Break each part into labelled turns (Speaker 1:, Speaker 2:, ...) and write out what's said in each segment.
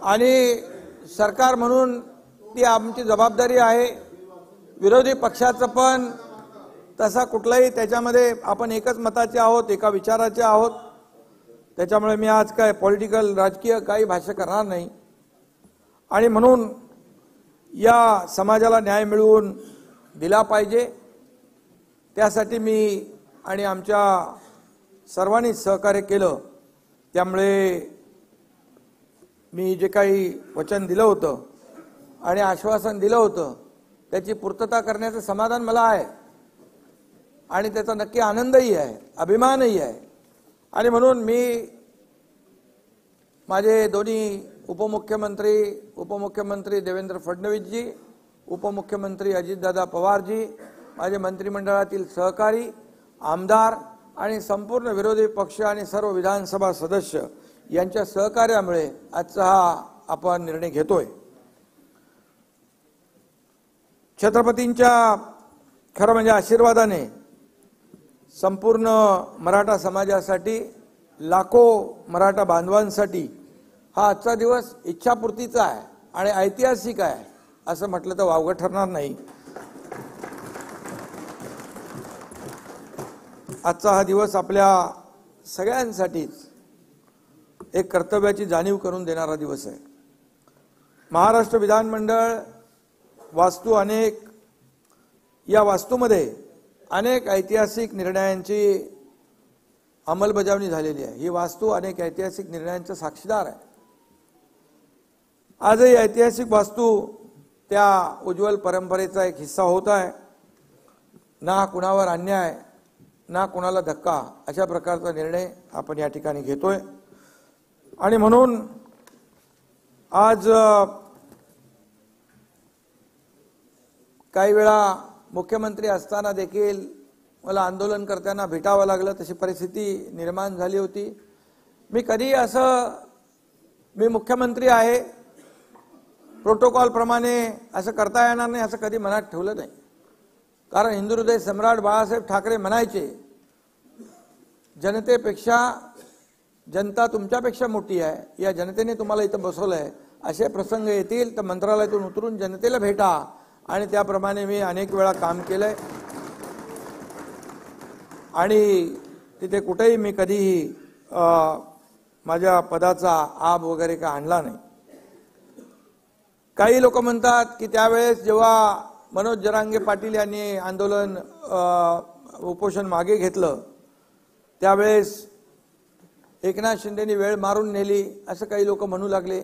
Speaker 1: आणि सरकार म्हणून ती आमची जबाबदारी आहे। विरोधी पक्षाचं पण तसा कुठलाही त्याच्यामध्ये आपण एकच मताचे आहोत, एका विचाराचे आहोत। त्याच्यामुळे मी आज काय पॉलिटिकल राजकीय काही भाष्य करणार नाही। आणि म्हणून या समाजाला न्याय मिळवून दिला पाहिजे, त्यासाठी मी आणि आमच्या सर्वांनी सहकार्य केलं। त्यामुळे मी जे काही वचन दिलं होतं आणि आश्वासन दिलं होतं त्याची पूर्तता करण्याचं समाधान मला आहे आणि त्याचा नक्की आनंदही आहे, अभिमानही आहे। आणि म्हणून मी माझे दोन्ही उपमुख्यमंत्री देवेंद्र फडणवीसजी, उपमुख्यमंत्री अजितदादा पवारजी, माझे मंत्रिमंडळातील सहकारी, आमदार आणि संपूर्ण विरोधी पक्ष आणि सर्व विधानसभा सदस्य यांच्या सहकार्यामुळे आजचा हा आपण निर्णय घेतोय। छत्रपतींच्या खरं म्हणजे आशीर्वादाने संपूर्ण मराठा समाजासाठी, लाखो मराठा बांधवांसाठी हा आजचा दिवस इच्छापूर्तीचा आहे आणि ऐतिहासिक आहे असं म्हटलं तर वावगं ठरणार नाही। आजचा हा दिवस आपल्या सगळ्यांसाठीच एक कर्तव्याची जाणीव करून देणारा दिवस आहे। महाराष्ट्र विधानमंडळ वास्तू या वास्तूमध्ये अनेक ऐतिहासिक निर्णयांची अंमलबजावणी झालेली आहे। ही वास्तू अनेक ऐतिहासिक निर्णयांचा साक्षीदार आहे। आजही ऐतिहासिक वास्तू त्या उज्ज्वल परंपरेचा एक हिस्सा होत आहे। ना कुणावर अन्याय ना कुणाला धक्का अशा प्रकारचा निर्णय आपण या ठिकाणी घेतोय। आणि म्हणून आज काही वेळा मुख्यमंत्री असताना देखील मला आंदोलनकर्त्यांना भेटावं लागलं, तशी परिस्थिती निर्माण झाली होती। मी कधी मी मुख्यमंत्री आहे प्रोटोकॉल प्रमाणे असं करता येणार नाही असं कधी मनात ठेवलं नाही। कारण हिंदू हृदय सम्राट बाळासाहेब ठाकरे म्हणायचे, जनतेपेक्षा जनता तुमच्यापेक्षा मोठी आहे, या जनतेने तुम्हाला इथं बसवलंय, असे प्रसंग येतील तर मंत्रालयातून उतरून जनतेला भेटा। आणि त्याप्रमाणे मी अनेक वेळा काम केलंय आणि तिथे कुठेही मी कधीही माझ्या पदाचा आब वगैरे का आणला नाही। काही लोक म्हणतात की त्यावेळेस जेव्हा मनोज जरांगे पाटील यांनी आंदोलन उपोषण मागे घेतलं त्यावेळेस एकनाथ शिंदेनी वेळ मारून नेली असं काही लोक म्हणू लागले।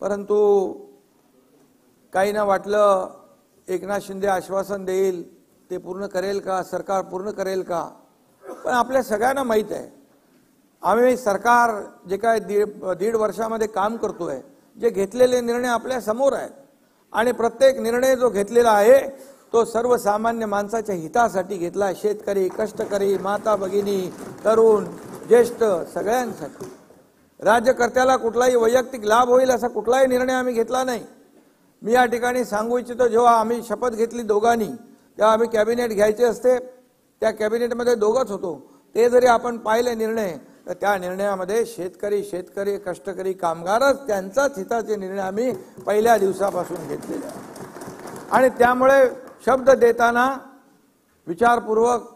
Speaker 1: परंतु काहींना वाटलं एकनाथ शिंदे आश्वासन देईल ते पूर्ण करेल का, सरकार पूर्ण करेल का। पण आपल्या सगळ्यांना माहित आहे आम्ही सरकार जे काय दीड वर्षामध्ये काम करतोय, जे घेतलेले निर्णय आपल्या समोर आहेत आणि प्रत्येक निर्णय जो घेतलेला आहे तो सर्वसामान्य माणसाच्या हितासाठी घेतला। शेतकरी, कष्टकरी, माता भगिनी, तरुण, ज्येष्ठ सगळ्यांसाठी। राज्यकर्त्याला कुठलाही वैयक्तिक लाभ होईल असा कुठलाही निर्णय आम्ही घेतला नाही। मी या ठिकाणी सांगू इच्छितो, जेव्हा आम्ही शपथ घेतली दोघांनी तेव्हा आम्ही कॅबिनेट घ्यायचे असते, त्या कॅबिनेटमध्ये दोघंच होतो। ते जरी आपण पाहिले निर्णय तर त्या निर्णयामध्ये शेतकरी कष्टकरी कामगारच त्यांचाच हिताचे निर्णय आम्ही पहिल्या दिवसापासून घेतलेले आहेत। आणि त्यामुळे शब्द देताना विचारपूर्वक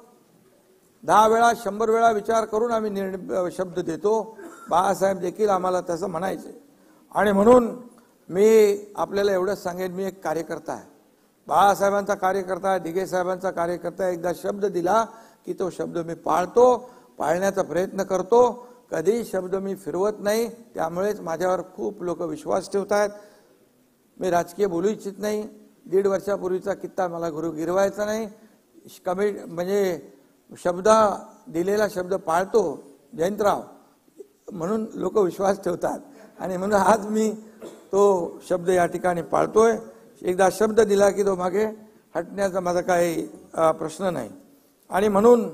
Speaker 1: 10 वेळा 100 वेळा विचार करून आम्ही शब्द देतो। बाळासाहेब देखील आम्हाला तसं म्हणायचे। आणि म्हणून मी आपल्याला एवढंच सांगेन, मी एक कार्यकर्ता आहे, बाळासाहेबांचा कार्यकर्ता आहे, दिघे साहेबांचा कार्यकर्ता आहे। एकदा शब्द दिला की तो शब्द मी पाळतो, पाळण्याचा प्रयत्न करतो, कधी शब्द मी फिरवत नाही। त्यामुळेच माझ्यावर खूप लोक विश्वास ठेवतात। मी राजकीय बोलू इच्छित नाही। 1.5 वर्षापूर्वीचा किस्सा मला गिरवायचा नाही। म्हणजे दिलेला शब्द पाळतो जयंतराव, म्हणून लोक विश्वास ठेवतात आणि म्हणून आज मी तो शब्द या ठिकाणी पाळतोय। एकदा शब्द दिला की तो मागे हटण्याचा माझा काही प्रश्न नाही। आणि म्हणून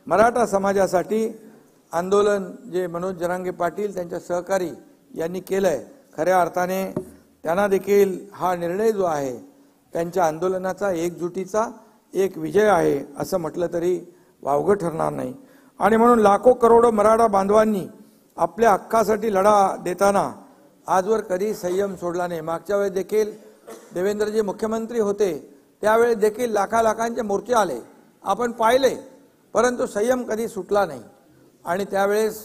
Speaker 1: मराठा समाजासाठी आंदोलन जे मनोज जरांगे पाटील त्यांच्या सहकारी यांनी केलंय, खऱ्या अर्थाने त्यांना देखील हा निर्णय जो आहे त्यांच्या आंदोलनाचा एकजुटीचा एक विजय आहे असं म्हटलं तरी वावगं ठरणार नाही। आणि म्हणून लाखो करोडो मराठा बांधवांनी आपल्या हक्कासाठी लढा देताना आजवर कधी संयम सोडला नाही। मागच्या वेळेस देखील देवेंद्रजी मुख्यमंत्री होते, त्यावेळी देखील लाखांचे मोर्चे आले, आपण पाहिले, परंतु संयम कधी सुटला नाही। आणि त्यावेळेस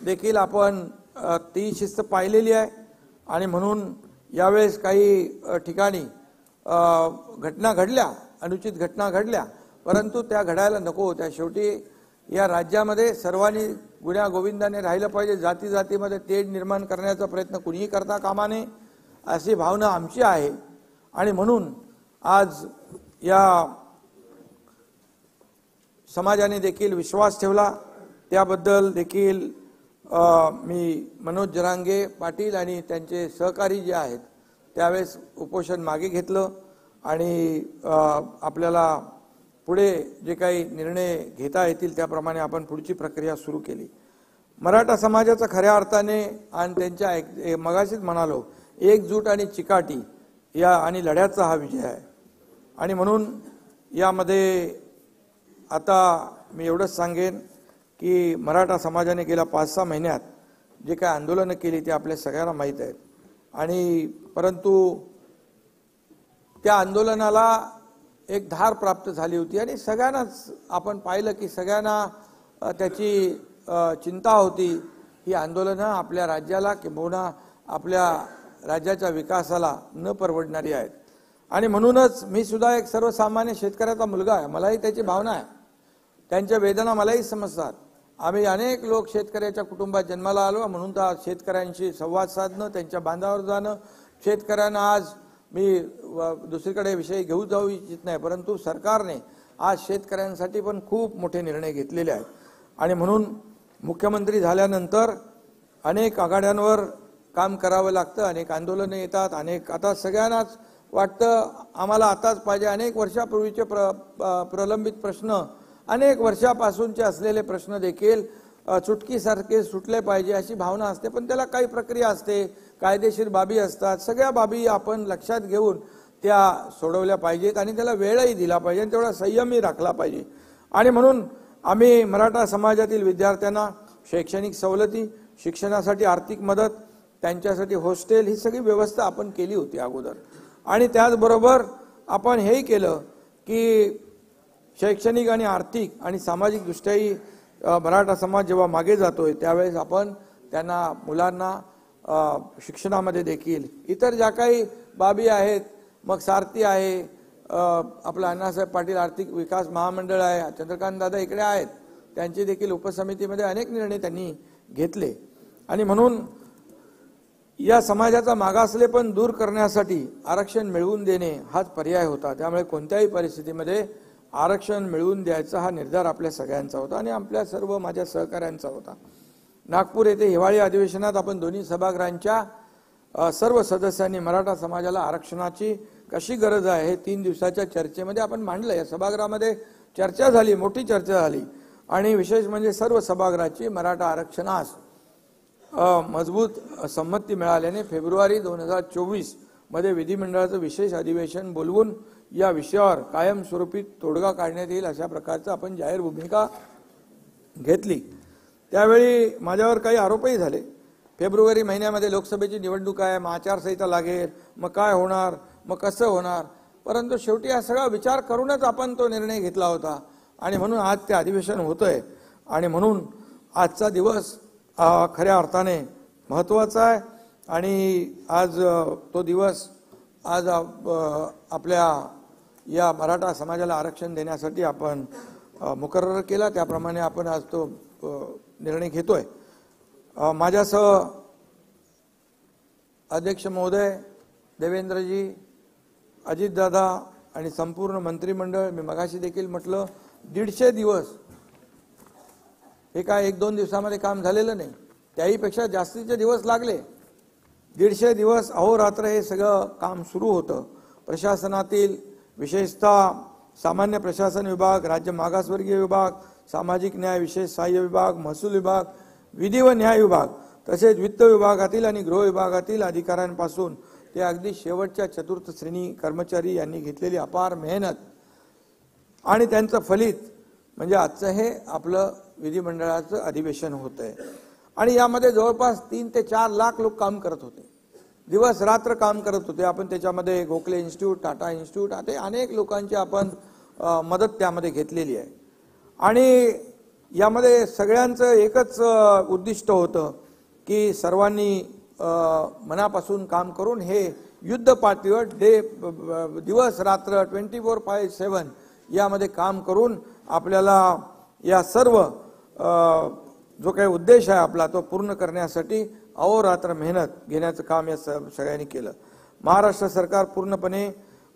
Speaker 1: देखील आपण ती शिस्त पाहिलेली आहे। आणि म्हणून यावेळेस काही ठिकाणी घटना घडल्या, अनुचित घटना घडल्या, परंतु त्या घडायला नको होत्या। शेवटी या राज्यामध्ये सर्वांनी गुण्या गोविंदाने राहिलं पाहिजे, जाती जातीमध्ये तेढ निर्माण करण्याचा प्रयत्न कुणीही करता कामा नये, अशी भावना आमची आहे। आणि म्हणून आज या समाजाने देखील विश्वास ठेवला, त्याबद्दल देखील मी मनोज जरांगे पाटील आणि त्यांचे सहकारी जे आहेत त्यावेळेस उपोषण मागे घेतलं आणि आपल्याला पुढे जे काही निर्णय घेता येतील त्याप्रमाणे आपण पुढची प्रक्रिया सुरू केली। मराठा समाजाचा खऱ्या अर्थाने आणि त्यांच्या मगाशीच म्हणालो एकजूट आणि चिकाटी या आणि लढ्याचा हा विजय आहे। आणि म्हणून यामध्ये आता मी एवढंच सांगेन की मराठा समाजाने गेल्या 5-6 महिन्यात जे काही आंदोलनं केली ते आपल्या सगळ्यांना माहीत आहेत। आणि परंतु त्या आंदोलनाला एक धार प्राप्त झाली होती आणि सगळ्यांनाच आपण पाहिलं की सगळ्यांना त्याची चिंता होती। ही आंदोलनं आपल्या राज्याला किंबहुना आपल्या राज्याच्या विकासाला न परवडणारी आहेत। आणि म्हणूनच मी सुद्धा एक सर्वसामान्य शेतकऱ्याचा मुलगा आहे, मलाही त्याची भावना आहे, त्यांच्या वेदना मलाही समजतात। आम्ही अनेक लोक शेतकऱ्याच्या कुटुंबात जन्माला आलो, म्हणून तर शेतकऱ्यांशी संवाद साधणं, त्यांच्या बांधावर जाणं, शेतकऱ्यांना आज मी दुसरीकडे विषय घेऊ जाऊ इच्छित नाही, परंतु सरकारने आज शेतकऱ्यांसाठी पण खूप मोठे निर्णय घेतलेले आहेत। आणि म्हणून मुख्यमंत्री झाल्यानंतर अनेक आघाड्यांवर काम करावं लागतं, अनेक आंदोलनं येतात, अनेक आता सगळ्यांनाच वाटतं आम्हाला आताच पाहिजे। अनेक वर्षापूर्वीचे प्रलंबित प्रश्न, अनेक वर्षापासूनचे असलेले प्रश्न देखील चुटकीसारखे सुटले पाहिजे अशी भावना असते, पण त्याला काही प्रक्रिया असते, कायदेशीर बाबी असतात, सगळ्या बाबी आपण लक्षात घेऊन त्या सोडवल्या पाहिजेत आणि त्याला वेळही दिला पाहिजे आणि तेवढा संयमही राखला पाहिजे। आणि म्हणून आम्ही मराठा समाजातील विद्यार्थ्यांना शैक्षणिक सवलती, शिक्षणासाठी आर्थिक मदत, त्यांच्यासाठी हॉस्टेल ही सगळी व्यवस्था आपण केली होती अगोदर। आणि त्याचबरोबर आपण हेही केलं की शैक्षणिक आणि आर्थिक आणि सामाजिक दृष्ट्याही मराठा समाज जेव्हा मागे जातोय त्यावेळेस आपण त्यांना मुलांना शिक्षणामध्ये देखील इतर ज्या काही बाबी आहेत, मग सारथी आहे, आपला अण्णासाहेब पाटील आर्थिक विकास महामंडळ आहे, चंद्रकांत दादा इकडे आहेत, त्यांची देखील उपसमितीमध्ये अनेक निर्णय त्यांनी घेतले। आणि म्हणून या समाजाचा मागासलेपण दूर करण्यासाठी आरक्षण मिळवून देणे हाच पर्याय होता। त्यामुळे कोणत्याही परिस्थितीमध्ये आरक्षण मिळवून द्यायचा हा निर्धार आपल्या सगळ्यांचा होता आणि आपल्या सर्व माझ्या सहकाऱ्यांचा होता। नागपूर येथे हिवाळी अधिवेशनात आपण दोन्ही सभागृहांच्या सर्व सदस्यांनी मराठा समाजाला आरक्षणाची कशी गरज आहे हे 3 दिवसाच्या चर्चेमध्ये आपण मांडलं। या सभागृहामध्ये चर्चा झाली, मोठी चर्चा झाली आणि विशेष म्हणजे सर्व सभागृहाची मराठा आरक्षणास मजबूत संमती मिळाल्याने फेब्रुवारी 2024 मध्ये विधिमंडळाचं विशेष अधिवेशन बोलवून या विषयावर कायमस्वरूपी तोडगा काढण्यात येईल अशा प्रकारचं आपण जाहीर भूमिका घेतली। त्यावेळी माझ्यावर काही आरोपही झाले। फेब्रुवारी महिन्यामध्ये लोकसभेची निवडणूक आहे, मग आचारसंहिता लागेल, मग काय होणार, मग कसं होणार, परंतु शेवटी हा सगळा विचार करूनच आपण तो निर्णय घेतला होता आणि म्हणून आज ते अधिवेशन होतंय। आणि म्हणून आजचा दिवस खऱ्या अर्थाने महत्त्वाचा आहे आणि आज तो दिवस आज आपल्या या मराठा समाजाला आरक्षण देण्यासाठी आपण मुकर्रर केला, त्याप्रमाणे आपण आज तो निर्णय घेतोय। माझ्यासह अध्यक्ष महोदय, देवेंद्रजी, अजितदादा आणि संपूर्ण मंत्रिमंडळ, मी मगाशी देखील म्हटलं 150 दिवस हे काय 1-2 दिवसामध्ये काम झालेलं नाही, त्याहीपेक्षा जास्तीचे दिवस लागले। 150 दिवस अहोरात्र हे सगळं काम सुरू होतं। प्रशासनातील विशेषतः सामान्य प्रशासन विभाग, राज्य मागासवर्गीय विभाग, सामाजिक न्याय विशेष सहाय्य विभाग, महसूल विभाग, विधी व न्याय विभाग, तसेच वित्त विभागातील आणि गृह विभागातील अधिकाऱ्यांपासून ते अगदी शेवटच्या चतुर्थ श्रेणी कर्मचारी यांनी घेतलेली अपार मेहनत आणि त्यांचं फलित म्हणजे आजचं हे आपलं विधिमंडळाचं अधिवेशन होतंय। आणि यामध्ये जवळपास 3 ते 4 लाख लोक काम करत होते। दिवस रात्र काम करत होते. आपण त्याच्यामध्ये गोखले इन्स्टिट्यूट, टाटा इन्स्टिट्यूट, ते अनेक लोकांची आपण मदत त्यामध्ये घेतलेली आहे. आणि यामध्ये सगळ्यांचं एकच उद्दिष्ट होतं की सर्वांनी मनापासून काम करून हे युद्ध पातळीवर दिवस रात्र 24/7 यामध्ये काम करून आपल्याला या सर्व जो काही उद्देश आहे आपला तो पूर्ण करण्यासाठी अहोरात्र मेहनत घेण्याचं काम या सगळ्यांनी केलं. महाराष्ट्र सरकार पूर्णपणे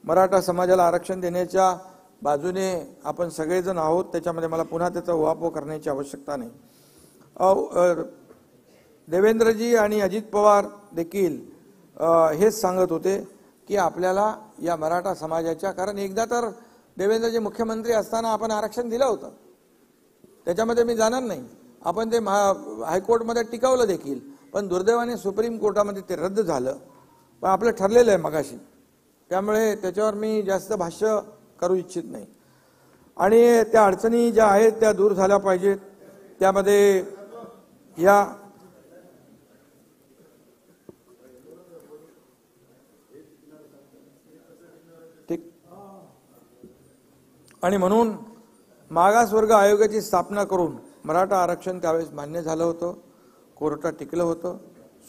Speaker 1: मराठा समाजाला आरक्षण देण्याच्या बाजूने आपण सगळेजण आहोत. त्याच्यामध्ये मला पुन्हा त्याचा उहापोह करण्याची आवश्यकता नाही. देवेंद्रजी आणि अजित पवार देखील हेच सांगत होते की आपल्याला या मराठा समाजाच्या, कारण एकदा तर देवेंद्रजी मुख्यमंत्री असताना आपण आरक्षण दिलं होतं, त्याच्यामध्ये मी जाणार नाही. आपण ते हायकोर्टमध्ये टिकवलं देखील, पण दुर्दैवाने सुप्रीम कोर्टामध्ये ते रद्द झालं. पण आपलं ठरलेलं आहे मगाशी, त्यामुळे त्याच्यावर मी जास्त भाष्य करू इच्छित नाही. आणि त्या अडचणी ज्या आहेत त्या दूर झाल्या पाहिजेत. त्यामध्ये या ठीक आणि म्हणून मागासवर्ग आयोगाची स्थापना करून मराठा आरक्षण त्यावेळेस मान्य झालं होतं, कोर्टात टिकलं होतं.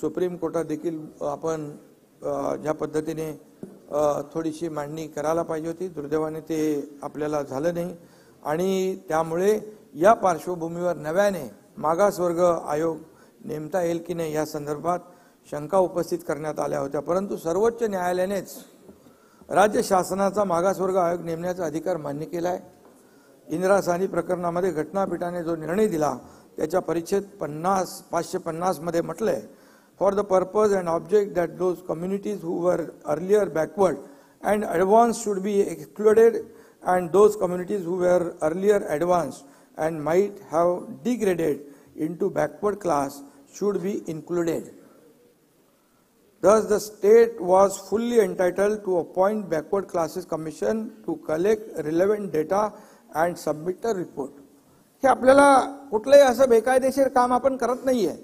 Speaker 1: सुप्रीम कोर्टात देखील आपण ज्या पद्धतीने थोडीशी मांडणी करायला पाहिजे होती, दुर्दैवाने ते आपल्याला झालं नाही. आणि त्यामुळे या पार्श्वभूमीवर नव्याने मागासवर्ग आयोग नेमता येईल की नाही या संदर्भात शंका उपस्थित करण्यात आल्या होत्या. परंतु सर्वोच्च न्यायालयानेच राज्य शासनाचा मागासवर्ग आयोग नेमण्याचा अधिकार मान्य केला आहे. इंदिरा साहनी प्रकरणामध्ये घटनापीठाने जो निर्णय दिला त्याच्या परिच्छेद 550 मध्ये म्हटलंय, for the purpose and object that those communities who were earlier backward and advanced should be excluded, and those communities who were earlier advanced and might have degraded into backward class should be included. Thus, the state was fully entitled to appoint backward classes commission to collect relevant data and submit a report. हे आपल्याला कुठलंही असं बेकायदेशीर काम आपण करत नाहीये.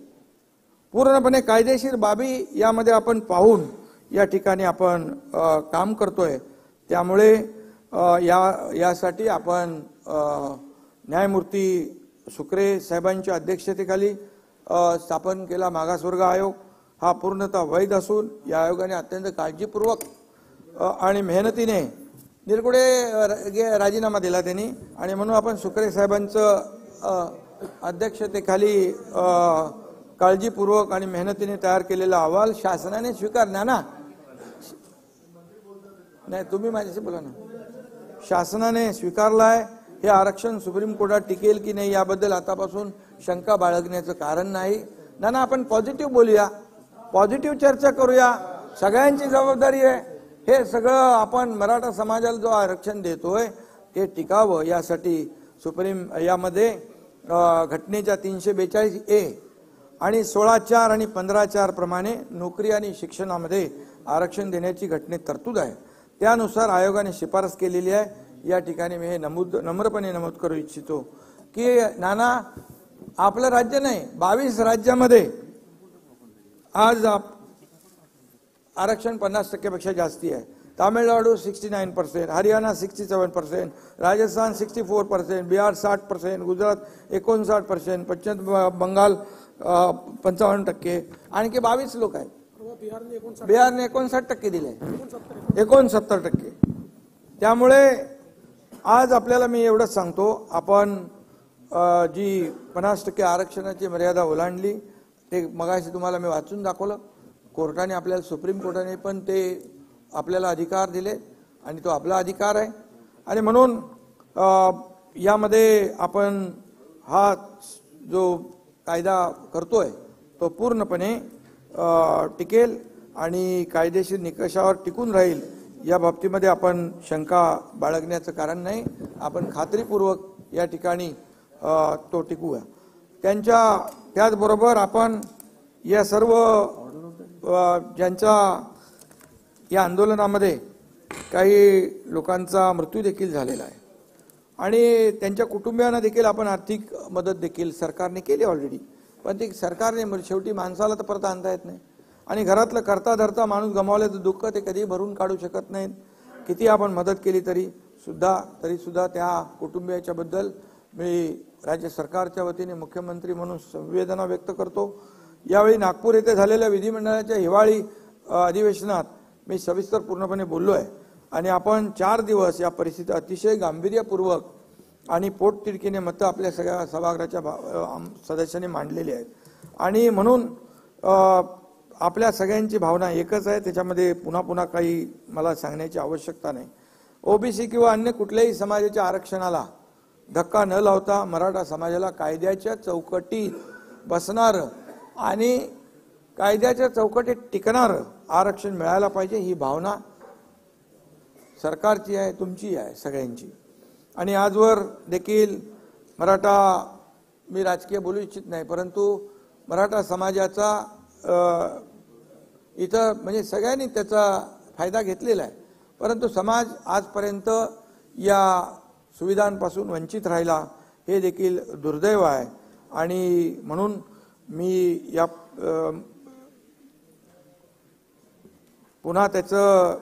Speaker 1: पूर्णपणे कायदेशीर बाबी यामध्ये आपण पाहून या ठिकाणी आपण काम करतोय. त्यामुळे यासाठी आपण न्यायमूर्ती सुक्रे साहेबांच्या अध्यक्षतेखाली स्थापन केला मागासवर्ग आयोग. हा पूर्णतः वैध असून या आयोगाने अत्यंत काळजीपूर्वक आणि मेहनतीने निरगुडे राजीनामा दिला त्यांनी, आणि म्हणून आपण सुक्रे साहेबांचं अध्यक्षतेखाली काळजीपूर्वक आणि मेहनतीने तयार केलेला अहवाल शासनाने स्वीकारला ना. नाही, तुम्ही माझ्याशी बोला ना. शासनाने स्वीकारलाय. हे आरक्षण सुप्रीम कोर्टात टिकेल की नाही याबद्दल आतापासून शंका बाळगण्याचं कारण नाही. ना आपण पॉझिटिव्ह बोलूया, पॉझिटिव्ह चर्चा करूया. सगळ्यांची जबाबदारी आहे. हे सगळं आपण मराठा समाजाला जो आरक्षण देतोय ते टिकावं यासाठी सुप्रीम यामध्ये घटनेच्या 342A आणि 16(4) आणि 15(4) प्रमाणे नोकरी आणि शिक्षणामध्ये आरक्षण देण्याची घटनेत तरतूद आहे. त्यानुसार आयोगाने शिफारस केलेली आहे. या ठिकाणी मी हे नम्रपणे नमूद करू इच्छितो की नाना आपलं राज्य नाही, 22 राज्यामध्ये आज आरक्षण 50% पेक्षा जास्ती आहे. तामिळनाडू 69%, हरियाणा 67%, राजस्थान 64%, बिहार 60%, गुजरात 59%, पश्चिम बंगाल 55%, आणखी 22 लोक आहेत. बिहारने 59% दिले, 69%. त्यामुळे आज आपल्याला मी एवढंच सांगतो, आपण जी 50% आरक्षणाची मर्यादा ओलांडली ते मगाशी तुम्हाला मी वाचून दाखवलं. कोर्टाने आपल्याला, सुप्रीम कोर्टाने पण ते आपल्याला अधिकार दिले आणि तो आपला अधिकार आहे. आणि म्हणून यामध्ये आपण हा जो कायदा करतोय तो पूर्णपणे टिकेल आणि कायदेशीर निकषावर टिकून राहील या बाबतीमध्ये आपण शंका बाळगण्याचं कारण नाही. आपण खात्रीपूर्वक या ठिकाणी तो टिकूया. त्याचबरोबर आपण या सर्व ज्यांच्या या आंदोलनामध्ये काही लोकांचा मृत्यू देखील झालेला आहे आणि त्यांच्या कुटुंबियांना देखील आपण आर्थिक मदत देखील सरकारने केली ऑलरेडी. पण ती सरकारने शेवटी माणसाला तर परत आणता येत नाही. आणि घरातलं करता धरता माणूस गमावल्याचं दुःख ते कधी भरून काढू शकत नाहीत. किती आपण मदत केली तरी सुद्धा त्या कुटुंबियाच्या बद्दल मी राज्य सरकारच्या वतीने मुख्यमंत्री म्हणून संवेदना व्यक्त करतो. यावेळी नागपूर येथे झालेल्या विधिमंडळाच्या हिवाळी अधिवेशनात मी सविस्तर पूर्णपणे बोललो आहे आणि आपण 4 दिवस या परिस्थिती अतिशय गांभीर्यपूर्वक आणि पोटतिडकीने मतं आपल्या सगळ्या सभागृहाच्या सदस्यांनी मांडलेली आहेत आणि म्हणून आपल्या सगळ्यांची भावना एकच आहे. त्याच्यामध्ये पुन्हा काही मला सांगण्याची आवश्यकता नाही. ओबीसी किंवा अन्य कुठल्याही समाजाच्या आरक्षणाला धक्का न लावता मराठा समाजाला कायद्याच्या चौकटीत बसणार आणि कायद्याच्या चौकटीत टिकणार आरक्षण मिळायला पाहिजे, ही भावना सरकारची आहे, तुमची आहे, सगळ्यांची. आणि आजवर देखील मराठा, मी राजकीय बोलू इच्छित नाही, परंतु मराठा समाजाचा इथं म्हणजे सगळ्यांनी त्याचा फायदा घेतलेला आहे, परंतु समाज आजपर्यंत या सुविधांपासून वंचित राहिला, हे देखील दुर्दैव आहे. आणि म्हणून मी या पुन्हा त्याचं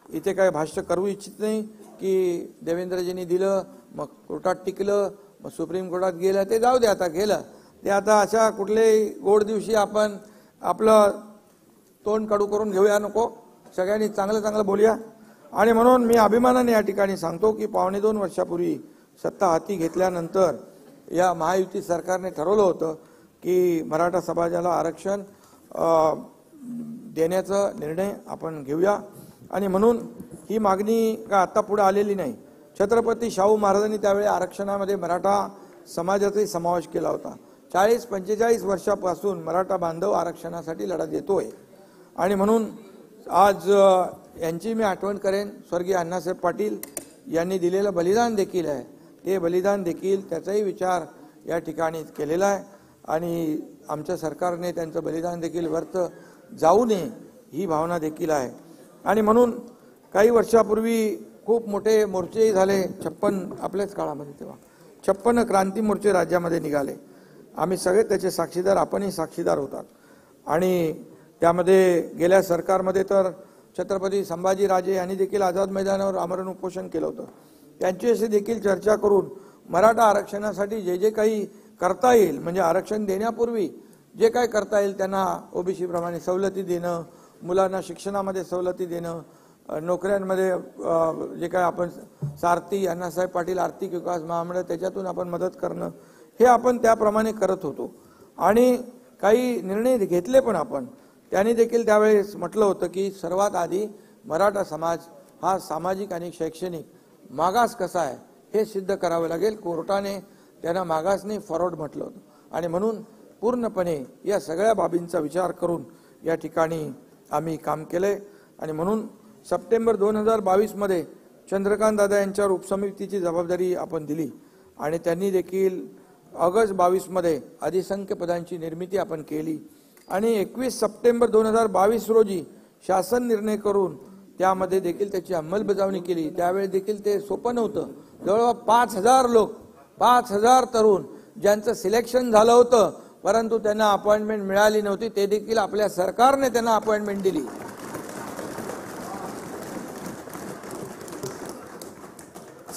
Speaker 1: इथे काय भाष्य करू इच्छित नाही की देवेंद्रजींनी दिलं मग कोर्टात टिकलं मग सुप्रीम कोर्टात गेलं, ते जाऊ दे, आता गेलं ते. आता अशा कुठल्याही गोड दिवशी आपण आपलं तोंड कडू करून घेऊया नको, सगळ्यांनी चांगलं बोलूया. आणि म्हणून मी अभिमानाने या ठिकाणी सांगतो की 2.25 वर्षापूर्वी सत्ता हाती घेतल्यानंतर या महायुती सरकारने ठरवलं होतं की मराठा समाजाला आरक्षण देण्याचा निर्णय आपण घेऊया. आणि म्हणून ही मागणी का आता पुढे आलेली नाही. छत्रपती शाहू महाराजांनी त्यावेळी आरक्षणामध्ये मराठा समाजाचाही समावेश केला होता. 40-45 वर्षापासून मराठा बांधव आरक्षणासाठी लढा देतोय. आणि म्हणून आज यांची मी आठवण करेन, स्वर्गीय अण्णासाहेब पाटील यांनी दिलेलं बलिदान देखील आहे, ते बलिदान देखील त्याचाही विचार या ठिकाणी केलेला आहे आणि आमच्या सरकारने त्यांचं बलिदान देखील व्यर्थ जाऊ नये ही भावना देखील आहे. आणि म्हणून काही वर्षापूर्वी खूप मोठे मोर्चेही झाले, 56 आपल्याच काळामध्ये, तेव्हा 56 क्रांती मोर्चे राज्यामध्ये निघाले. आम्ही सगळे त्याचे साक्षीदार, आपणही साक्षीदार होतात. आणि त्यामध्ये गेल्या सरकारमध्ये तर छत्रपती संभाजीराजे यांनी देखील आझाद मैदानावर आमरण उपोषण केलं होतं. त्यांच्याशी देखील चर्चा करून मराठा आरक्षणासाठी जे काही करता येईल, म्हणजे आरक्षण देण्यापूर्वी जे काय करता येईल त्यांना ओबीसी प्रमाणे सवलती देणं, मुलांना शिक्षणामध्ये सवलती देणं, नोकऱ्यांमध्ये जे काय आपण सारथी अण्णासाहेब पाटील आर्थिक विकास महामंडळ त्याच्यातून आपण मदत करणं, हे आपण त्याप्रमाणे करत होतो. आणि काही निर्णय घेतले पण आपण. त्यांनी देखील त्यावेळेस म्हटलं होतं की सर्वात आधी मराठा समाज हा सामाजिक आणि शैक्षणिक मागास कसा आहे हे सिद्ध करावं लागेल. कोर्टाने त्यांना मागास नाही फॉरवर्ड म्हटलं होतं. आणि म्हणून पूर्णपणे या सगळ्या बाबींचा विचार करून या ठिकाणी आम्ही काम केलंय. आणि म्हणून सप्टेंबर 2022 मध्ये चंद्रकांत दादा यांच्यावर उपसमितीची जबाबदारी आपण दिली आणि त्यांनी देखील ऑगस्ट 22 मध्ये अधिसंख्य पदांची निर्मिती आपण केली. आणि 21 सप्टेंबर 2022 रोजी शासन निर्णय करून त्यामध्ये देखील त्याची अंमलबजावणी केली. त्यावेळी देखील ते सोपं नव्हतं. जवळपास 5,000 लोक, 5,000 तरुण ज्यांचं सिलेक्शन झालं होतं परंतु त्यांना अपॉइंटमेंट मिळाली नव्हती, ते देखील आपल्या सरकारने त्यांना अपॉइंटमेंट दिली.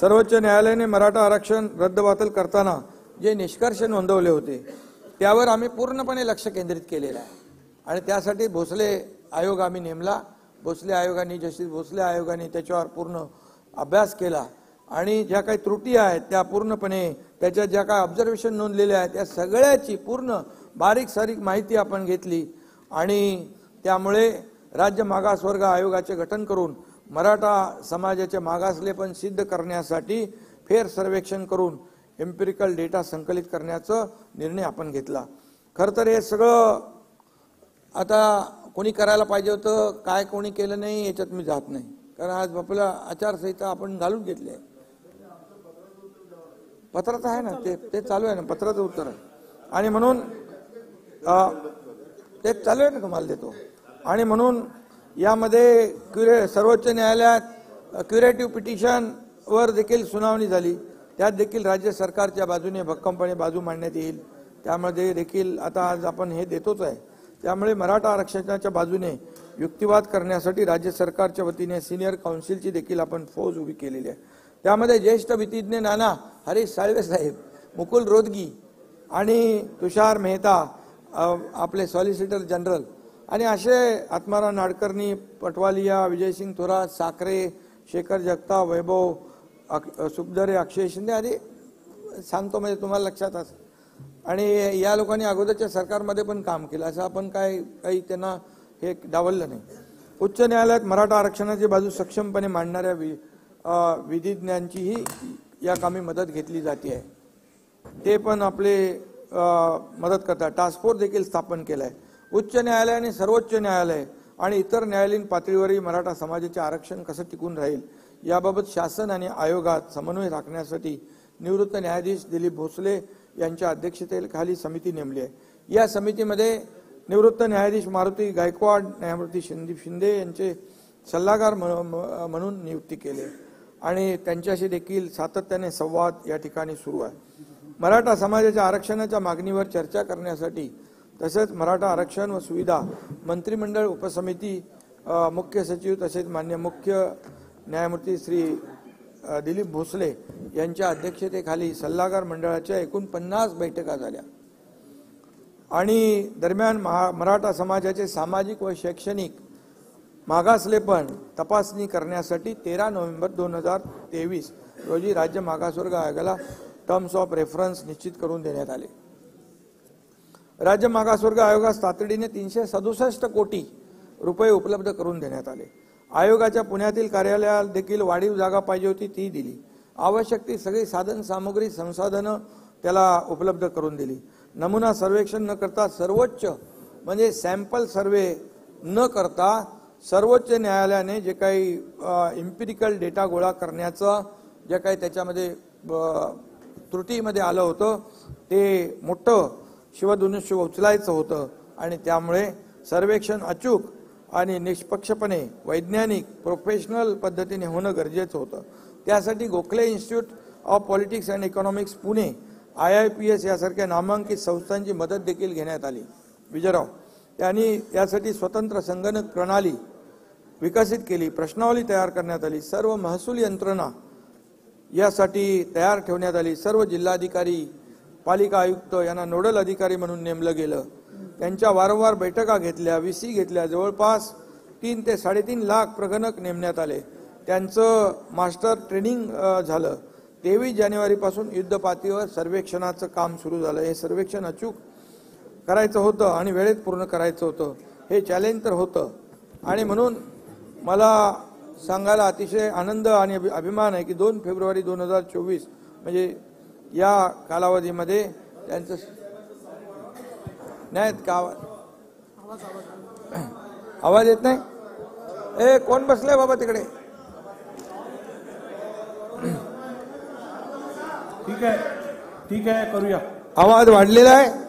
Speaker 1: सर्वोच्च न्यायालयाने मराठा आरक्षण रद्दबातल करताना जे निष्कर्ष नोंदवले होते त्यावर आम्ही पूर्णपणे लक्ष केंद्रित केलेलं आहे. आणि त्यासाठी भोसले आयोग आम्ही नेमला. भोसले आयोगाने, जस्टिस भोसले आयोगाने त्याच्यावर पूर्ण अभ्यास केला आणि ज्या काही त्रुटी आहेत त्या पूर्णपणे, त्याच्यात ज्या काही ऑब्झर्वेशन नोंदलेल्या आहेत त्या सगळ्याची पूर्ण बारीक सारीक माहिती आपण घेतली. आणि त्यामुळे राज्य मागासवर्ग आयोगाचे गठन करून मराठा समाजाचे मागासलेपण सिद्ध करण्यासाठी फेर सर्वेक्षण करून एम्पिरिकल डेटा संकलित करण्याचा निर्णय आपण घेतला. खरं तर हे सगळं आता कोणी करायला पाहिजे होतं, काय कोणी केलं नाही याच्यात मी जात नाही, कारण आज आपला आचारसंहिता आपण घालून घेतली आहे. पत्राचं आहे ना, ते चालू आहे ना, पत्राचं उत्तर आहे. आणि म्हणून ते चालू आहे ना, तुम्हाला देतो. आणि म्हणून यामध्ये सर्वोच्च न्यायालयात क्युरेटिव्ह पिटिशन वर देखील सुनावणी झाली. त्यात देखील राज्य सरकारच्या बाजूने भक्कमपणे बाजू मांडण्यात येईल. त्यामध्ये देखील आता आज आपण हे देतोच आहे. त्यामुळे मराठा आरक्षणाच्या बाजूने युक्तिवाद करण्यासाठी राज्य सरकारच्या वतीने सिनियर काउन्सिलची देखील आपण फौज उभी केलेली आहे। त्यामध्ये ज्येष्ठ विधिज्ञ नाना हरीश साळवे साहेब, मुकुल रोदगी आणि तुषार मेहता आपले सॉलिसिटर जनरल आणि असे आत्माराम नाडकर्णी, पटवालिया, विजयसिंग थोरात, साखरे, शेखर जगताप, वैभव सुखदरे, अक्षय शिंदे आदी सांगतो म्हणजे तुम्हाला लक्षात असेल। आणि या लोकांनी अगोदरच्या सरकारमध्ये पण काम केलं, असं आपण काही त्यांना हे डावललं नाही। उच्च न्यायालयात मराठा आरक्षणाची बाजू सक्षमपणे मांडणाऱ्या विधिज्ञांचीही या कामी मदत घेतली जाते आहे, ते पण आपले मदत करतात। टास्क फोर्स देखील स्थापन केलाय। उच्च न्यायालय आणि सर्वोच्च न्यायालय आणि इतर न्यायालयीन पातळीवरही मराठा समाजाचे आरक्षण कसं टिकून राहील याबाबत शासन आणि आयोगात समन्वय राखण्यासाठी निवृत्त न्यायाधीश दिलीप भोसले यांच्या अध्यक्षतेखाली समिती नेमली आहे। या समितीमध्ये निवृत्त न्यायाधीश मारुती गायकवाड, न्यायमूर्ती संदीप शिंदे यांचे सल्लागार म्हणून नियुक्ती केली आणि त्यांच्याशी देखील सातत्याने संवाद या ठिकाणी सुरू आहे। मराठा समाजाच्या आरक्षणाच्या मागणीवर चर्चा करण्यासाठी तसेच मराठा आरक्षण व सुविधा मंत्रिमंडळ उपसमिती, मुख्य सचिव तसेच मान्य मुख्य न्यायमूर्ती श्री दिलीप भोसले यांच्या अध्यक्षतेखाली सल्लागार मंडळाच्या एकूण 50 बैठका झाल्या आणि दरम्यान मराठा समाजाचे सामाजिक व शैक्षणिक मागासलेपण तपासणी करण्यासाठी 13 नोव्हेंबर 2023 रोजी राज्य मागासवर्ग आयोगाला टर्म्स ऑफ रेफरन्स निश्चित करून देण्यात आले। राज्य मागासवर्ग आयोगास तातडीने 367 कोटी रुपये उपलब्ध करून देण्यात आले। आयोगाच्या पुण्यातील कार्यालयाला देखील वाढीव जागा पाहिजे होती, ती दिली। आवश्यक ती सगळी साधन सामग्री संसाधनं त्याला उपलब्ध करून दिली। नमुना सर्वेक्षण न करता सर्वोच्च म्हणजे सॅम्पल सर्वे न करता सर्वोच्च न्यायालयाने जे काही इम्पिरिकल डेटा गोळा करण्याचं जे काही त्याच्यामध्ये त्रुटीमध्ये आलं होतं ते मोठं शिवधनुष्य उचलायचं होतं आणि त्यामुळे सर्वेक्षण अचूक आणि निष्पक्षपणे वैज्ञानिक प्रोफेशनल पद्धतीने होणं गरजेचं होतं। त्यासाठी Gokhale institute of politics and economics Pune, IIPS यासारख्या नामांकित संस्थांची मदत देखील घेण्यात आली। विजयराव यांनी यासाठी स्वतंत्र संगणक प्रणाली विकसित केली, प्रश्नावली तयार करण्यात आली, सर्व महसूल यंत्रणा यासाठी तयार ठेवण्यात आली। सर्व जिल्हाधिकारी, पालिका आयुक्त यांना नोडल अधिकारी म्हणून नेमलं गेलं। त्यांच्या वारंवार बैठका घेतल्या, VC घेतल्या। जवळपास 3 ते 3.5 लाख प्रगणक नेमण्यात आले। त्यांचं मास्टर ट्रेनिंग झालं। 23 जानेवारीपासून युद्धपातळीवर सर्वेक्षणाचं काम सुरू झालं। हे सर्वेक्षण अचूक करायचं होतं आणि वेळेत पूर्ण करायचं होतं, हे चॅलेंज तर होतं आणि म्हणून मला सांगायला अतिशय आनंद आणि अभिमान आहे की 2 फेब्रुवारी 2024 म्हणजे या कालावधीमध्ये त्यांचं नाही का आवाज येत नाही? ए कोण बसले बाबा तिकडे?
Speaker 2: ठीक आहे करूया।
Speaker 1: आवाज वाढलेला आहे।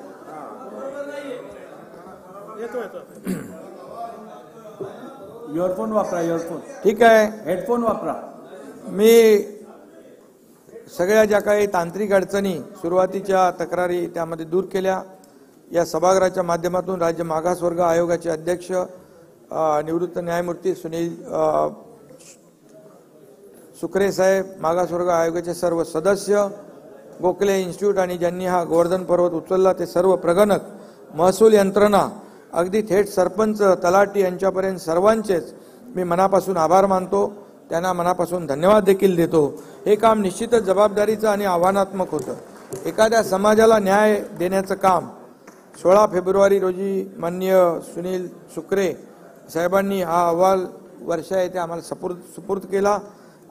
Speaker 2: इयरफोन वापरा, इयरफोन।
Speaker 1: ठीक आहे,
Speaker 2: हेडफोन वापरा।
Speaker 1: मी सगळ्या ज्या काही तांत्रिक अडचणी सुरुवातीच्या तक्रारी त्यामध्ये दूर केल्या। या सभागृहाच्या माध्यमातून राज्य मागासवर्ग आयोगाचे अध्यक्ष निवृत्त न्यायमूर्ती सुनील सुखरे साहेब, मागासवर्ग आयोगाचे सर्व सदस्य, गोखले इन्स्टिट्यूट आणि ज्यांनी हा गोवर्धन पर्वत उचलला ते सर्व प्रगणक, महसूल यंत्रणा, अगदी थेट सरपंच, तलाठी यांच्यापर्यंत सर्वांचेच मी मनापासून आभार मानतो, त्यांना मनापासून धन्यवाद देखील देतो। हे काम निश्चितच जबाबदारीचं आणि आव्हानात्मक होतं। एखाद्या समाजाला न्याय देण्याचं काम 16 फेब्रुवारी रोजी माननीय सुनील सुखरे साहेबांनी हा अहवाल वर्षा येथे आम्हाला सुपूर्द केला।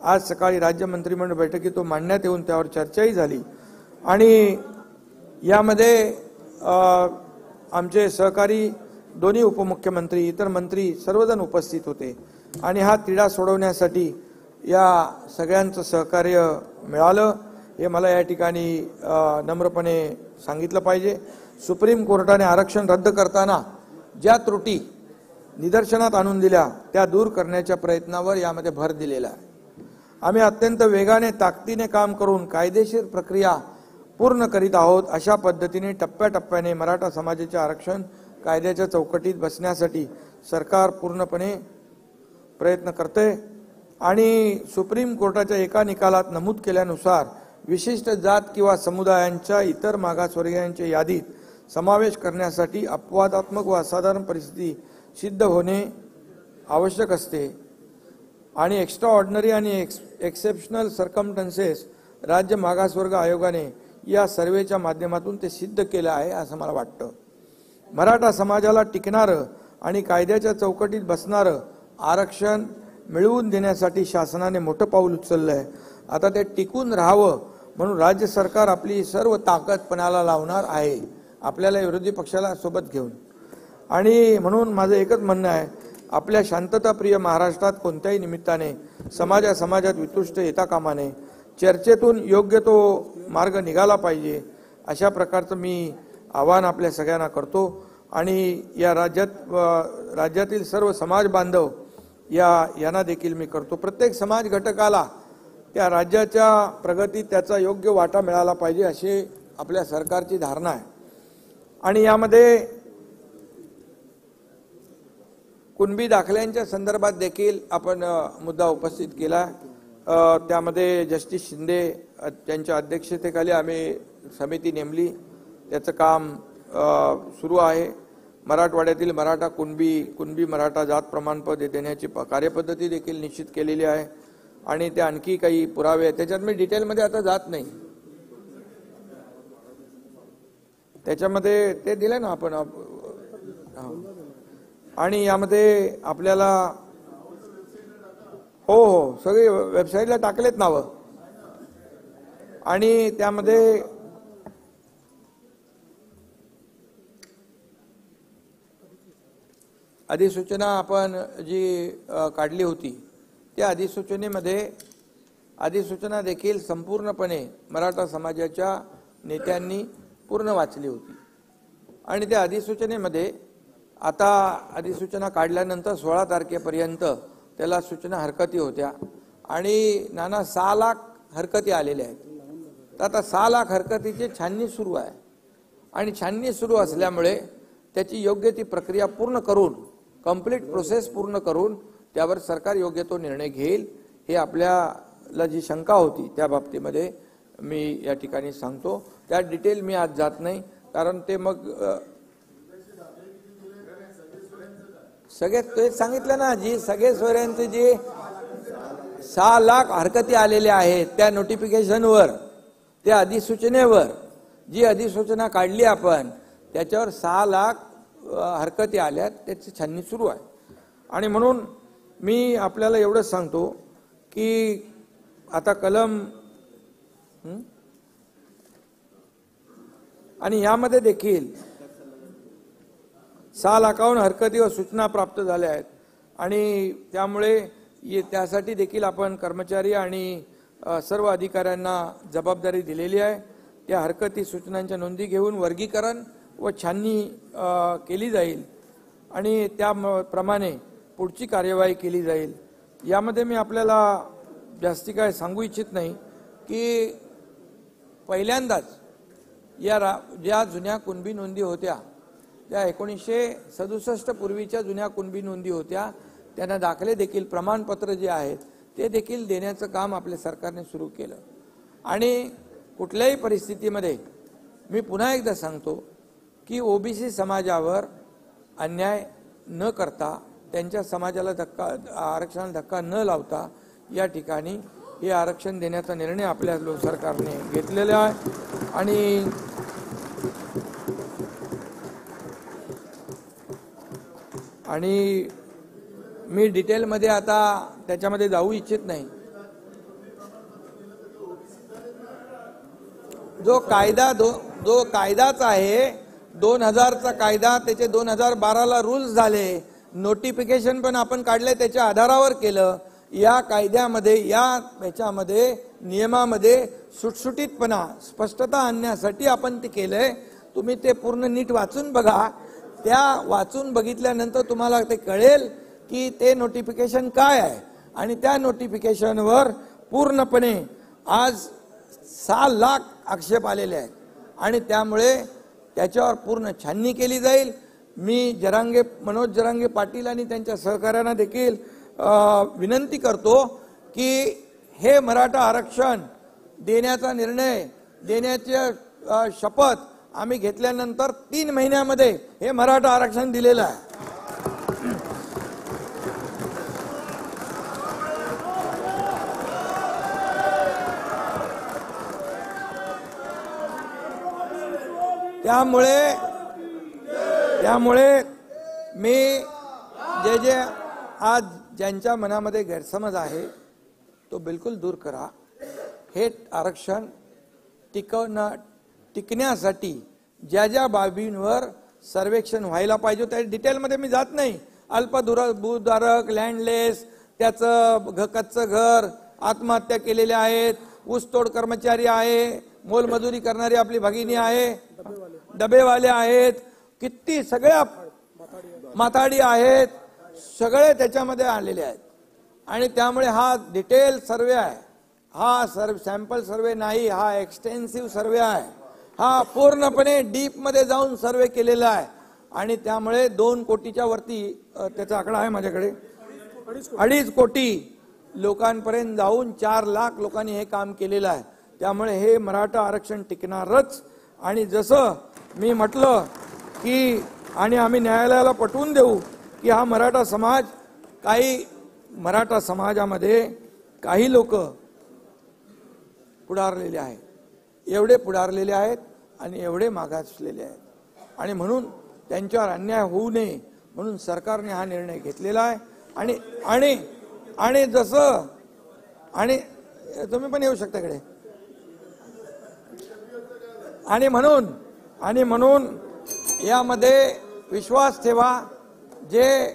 Speaker 1: आज सकाळी राज्य मंत्रिमंडळ बैठकीत तो मांडण्यात येऊन त्यावर चर्चाही झाली आणि यामध्ये आमचे सहकारी दोन्ही उपमुख्यमंत्री, इतर मंत्री सर्वजण उपस्थित होते आणि हा तिढा सोडवण्यासाठी या सगळ्यांचं सहकार्य मिळालं हे मला या ठिकाणी नम्रपणे सांगितलं पाहिजे। सुप्रीम कोर्टाने आरक्षण रद्द करताना ज्या त्रुटी निदर्शनात आणून दिल्या त्या दूर करण्याच्या प्रयत्नावर यामध्ये भर दिलेला आहे। आम्ही अत्यंत वेगाने ताकदीने काम करून कायदेशीर प्रक्रिया पूर्ण करीत आहोत। अशा पद्धतीने टप्प्याटप्प्याने मराठा समाजाचे आरक्षण कायद्याच्या चौकटीत बसण्यासाठी सरकार पूर्णपणे प्रयत्न करते आणि सुप्रीम कोर्टाच्या एका निकालात नमूद केल्यानुसार विशिष्ट जात किंवा समुदायांच्या इतर मागासवर्गीयांच्या यादीत समावेश करण्यासाठी अपवादात्मक व असाधारण परिस्थिती सिद्ध होणे आवश्यक असते आणि एक्स्ट्रा ऑर्डिनरी आणि एक्सेप्शनल सर्कमस्टन्सेस राज्य मागासवर्ग आयोगाने या सर्वेच्या माध्यमातून ते सिद्ध केलं आहे असं मला वाटतं. मराठा समाजाला टिकणारं आणि कायद्याच्या चौकटीत बसणारं आरक्षण मिळवून देण्यासाठी शासनाने मोठं पाऊल उचललं आहे. आता ते टिकून राहावं म्हणून राज्य सरकार आपली सर्व ताकद पणाला लावणार आहे, आपल्याला विरोधी पक्षाला सोबत घेऊन. आणि म्हणून माझं एकच म्हणणं आहे, आपल्या शांतताप्रिय महाराष्ट्रात कोणत्याही निमित्ताने समाजात वितुष्ट येता कामा नये. चर्चेतून योग्य तो मार्ग निघाला पाहिजे अशा प्रकारचं मी आवाहन आपल्या सगळ्यांना करतो. आणि या राज्यातील सर्व समाज बांधव यांना देखील मी करतो. प्रत्येक समाज घटकाला त्या राज्याच्या प्रगतीत त्याचा योग्य वाटा मिळाला पाहिजे अशी आपल्या सरकारची धारणा आहे. आणि यामध्ये कुणबी दाखल्यांच्या संदर्भात देखील आपण मुद्दा उपस्थित केला. त्यामध्ये जस्टिस शिंदे यांच्या अध्यक्षतेखाली आम्ही समिती नेमली, त्याचं काम सुरू आहे. मराठवाड्यातील मराठा कुणबी मराठा जात प्रमाणपत्र देण्याची कार्यपद्धती देखील निश्चित केलेली आहे आणि ते आणखी काही पुरावे आहेत, त्याच्यात मी डिटेलमध्ये आता जात नाही. त्याच्यामध्ये ते दिले ना आपण. आणि यामध्ये आपल्याला हो सगळे वेबसाईटला टाकलेत नावं. आणि त्यामध्ये अधिसूचना आपण जी काढली होती त्या अधिसूचना देखील संपूर्णपणे मराठा समाजाच्या नेत्यांनी पूर्ण वाचली होती. आणि त्या अधिसूचनेमध्ये आता अधिसूचना काढल्यानंतर 16 तारखेपर्यंत त्याला सूचना हरकती होत्या आणि 6 लाख हरकती आलेल्या आहेत. तर आता 6 लाख हरकतीची छाननी सुरू आहे आणि छाननी सुरू असल्यामुळे त्याची योग्य ती प्रक्रिया पूर्ण करून, कंप्लीट प्रोसेस पूर्ण करून त्यावर सरकार योग्य तो निर्णय घेईल. हे आपल्याला जी शंका होती त्या बाबतीमध्ये मी या ठिकाणी सांगतो. त्या डिटेल मी आज जात नाही, कारण ते मग सगळे तेच सांगितलं ना, जी सगळे सोयऱ्यांचे जे 6 लाख हरकती आलेल्या आहेत त्या नोटिफिकेशनवर, त्या अधिसूचनेवर, जी अधिसूचना काढली आपण त्याच्यावर 6 लाख हरकती आल्यात, त्याची छाननी सुरू आहे. आणि म्हणून मी आपल्याला एवढंच सांगतो की आता कलम आणि यामध्ये देखील 6 लाखाहून हरकती व सूचना प्राप्त झाल्या आहेत आणि त्यामुळे त्यासाठी देखील आपण कर्मचारी आणि सर्व अधिकाऱ्यांना जबाबदारी दिलेली आहे. त्या हरकती सूचनांच्या नोंदी घेऊन वर्गीकरण व छाननी केली जाईल आणि त्याप्रमाणे पुढची कार्यवाही केली जाईल. यामध्ये मी आपल्याला जास्ती काय सांगू इच्छित नाही की पहिल्यांदाच ज्या जुन्या कुणबी नोंदी होत्या, त्या 1967 पूर्वीच्या जुन्या कुणबी नोंदी होत्या, त्यांना दाखले देखील, प्रमाणपत्र जे आहेत ते देखील देण्याचं काम आपल्या सरकारने सुरू केलं. आणि कुठल्याही परिस्थितीमध्ये मी पुन्हा एकदा सांगतो की ओबीसी समाजावर अन्याय न करता, त्यांच्या समाजाला आरक्षणाला धक्का न लावता या ठिकाणी हे आरक्षण देण्याचा निर्णय आपल्या सरकारने घेतलेला आहे. आणि मी डिटेलमध्ये आता त्याच्यामध्ये जाऊ इच्छित नाही. जो कायदाच आहे 2000चा कायदा, त्याचे 2012ला रूल्स झाले, नोटिफिकेशन पण आपण काढले, त्याच्या आधारावर केलं. या कायद्यामध्ये, याच्यामध्ये नियमामध्ये सुटसुटीतपणा, स्पष्टता आणण्यासाठी आपण ते केलंय. तुम्ही ते पूर्ण नीट वाचून बघा. त्या वाचून बघितल्यानंतर तुम्हाला ते कळेल की ते नोटिफिकेशन काय आहे. आणि त्या नोटिफिकेशनवर पूर्णपणे आज 6 लाख आक्षेप आलेले आहेत आणि त्यामुळे त्याच्यावर पूर्ण छाननी केली जाईल. मी मनोज जरांगे पाटील आणि त्यांच्या सहकाऱ्यांना देखील विनंती करतो की हे मराठा आरक्षण देण्याचा निर्णय देण्याची शपथ आम्ही घेतल्यानंतर 3 महिन्यामध्ये हे मराठा आरक्षण दिलेलं आहे. त्यामुळे मी जे आज ज्यांच्या मनामध्ये गैरसमज आहे तो बिलकुल दूर करा. हे आरक्षण टिकण्यासाठी ज्या बाबींवर सर्वेक्षण व्हायला पाहिजे त्या डिटेलमध्ये मी जात नाही. भूधारक, लँडलेस, त्याचं कच्चं घर, आत्महत्या केलेले आहेत, ऊसतोड कर्मचारी आहे, मोलमजुरी करणारी आपली भगिनी आहे, डबेवाले आहेत, किती सगळ्या माथाडी आहेत, सगळे त्याच्यामध्ये आलेले आहेत. आणि त्यामुळे हा डिटेल सर्वे आहे, हा सॅम्पल सर्वे नाही, हा एक्सटेन्सिव्ह सर्वे आहे, हा पूर्णपणे डीप मध्ये जाऊन सर्वे केलेला आहे. आणि त्यामुळे 2 कोटीच्या वरती त्याचा आकडा आहे माझ्याकडे, 2.5 कोटी लोकांपर्यंत जाऊन 4 लाख लोकांनी हे काम केलेलं आहे. त्यामुळे हे मराठा आरक्षण टिकणारच. आणि जसं मी म्हटलं की आणि आम्ही न्यायालयाला पटवून देऊ की हा मराठा समाजामध्ये काही लोक पुढारलेले आहेत, एवढे पुढारलेले आहेत आणि एवढे मागासलेले आहेत. आणि म्हणून त्यांच्यावर अन्याय होऊ नये म्हणून सरकारने हा निर्णय घेतलेला आहे. आणि जसं आणि तुम्ही पण येऊ शकता इकडे. आणि म्हणून यामध्ये विश्वास ठेवा. जे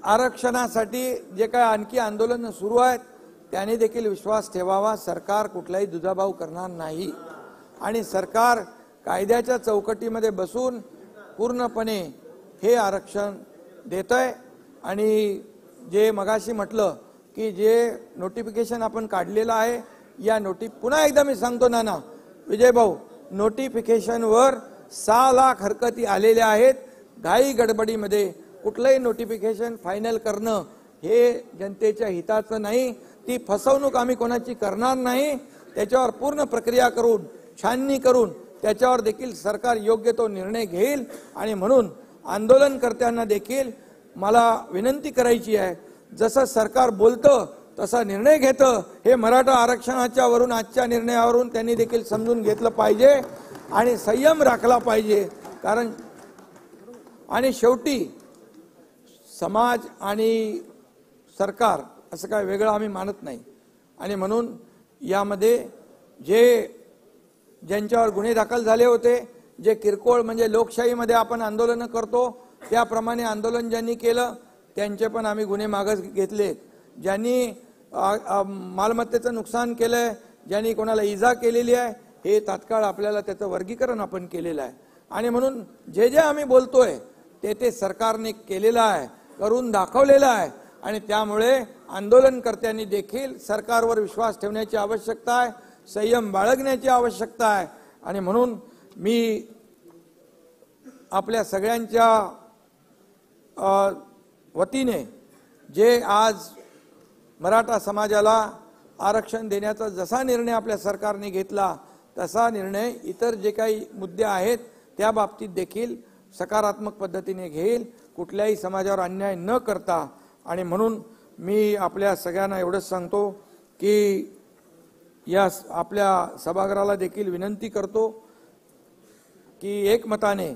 Speaker 1: आरक्षणासाठी जे काय आणखी आंदोलन सुरू आहेत त्याने देखील विश्वास ठेवावा. सरकार कुठलाही दुजाभाव करणार नाही आणि सरकार कायद्याच्या चौकटीमध्ये बसून पूर्णपणे हे आरक्षण देतंय. आणि जे मगाशी म्हटलं की जे नोटिफिकेशन आपण काढलेलं आहे, या पुन्हा एकदा मी सांगतो नाना विजय भाऊ, नोटिफिकेशनवर 6 लाख हरकती आलेल्या आहेत. घाई गडबडीमध्ये कुठलंही नोटिफिकेशन फायनल करणं हे जनतेच्या हिताचं नाही. ती फसवणूक आम्ही कोणाची करणार नाही. त्याच्यावर पूर्ण प्रक्रिया करून छाननी करून त्याच्यावर देखील सरकार योग्य तो निर्णय घेईल. आणि म्हणून आंदोलनकर्त्यांना देखील मला विनंती करायची आहे, जसं सरकार बोलतं तसा निर्णय घेतं हे मराठा आरक्षणाच्या वरून आजच्या निर्णयावरून त्यांनी देखील समजून घेतलं पाहिजे आणि संयम राखला पाहिजे. कारण आणि शेवटी समाज आणि सरकार असं काय वेगळं आम्ही मानत नाही. आणि म्हणून यामध्ये ज्यांच्यावर गुन्हे दाखल झाले होते, जे किरकोळ म्हणजे लोकशाहीमध्ये आपण आंदोलन करतो त्याप्रमाणे आंदोलन ज्यांनी केलं त्यांचे पण आम्ही गुन्हे मागं घेतले. ज्यांनी मालमत्तेचं नुकसान केलंय, ज्यांनी कोणाला इजा केलेली आहे, हे तात्काळ आपल्याला त्याचं वर्गीकरण आपण केलेलं आहे. आणि म्हणून जे आम्ही बोलतोय ते सरकारने केलेलं आहे, करून दाखवलेलं आहे. आणि त्यामुळे आंदोलनकर्त्यांनी देखील सरकारवर विश्वास ठेवण्याची आवश्यकता आहे, संयम बाळगण्याची आवश्यकता आहे. आणि म्हणून मी आपल्या सगळ्यांच्या वतीने जे आज मराठा समाजाला आरक्षण देण्याचा जसा निर्णय आपल्या सरकारने घेतला तसा निर्णय इतर जे काही मुद्दे आहेत त्या बाबतीत देखील सकारात्मक पद्धतीने घेईल, कुठल्याही समाजावर अन्याय न करता. आणि म्हणून मी आपल्या सगळ्यांना एवढंच सांगतो की या आपल्या सभागृहाला देखील विनंती करतो की एकमताने